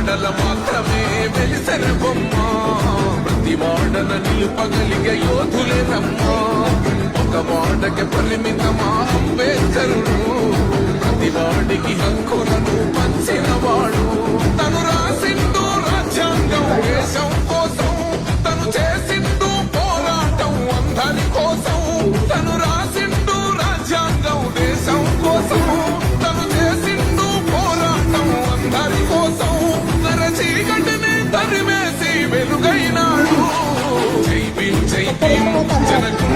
వాడల మాత్రమే వెలిసెన బొమ్మ ప్రతి వాడన నిలుపగలిగే యోధులే రమ్మా ఒక వాడకి పరిమితమా అంబేద్కరుడు ప్రతి వాడికి హక్కులను పంచిన వాడు తను రాసిండు రాజ్యాంగం దేశం కోసం తను చేసిండు పోరాటం అందరి కోసం తను రాసిండు రాజ్యాంగం దేశం కోసం తను చేసిండు పోరాటం అందరి కోసం నర చీకటిని తరిమేసి వెలుగైనాడు జై భీమ్ జనకు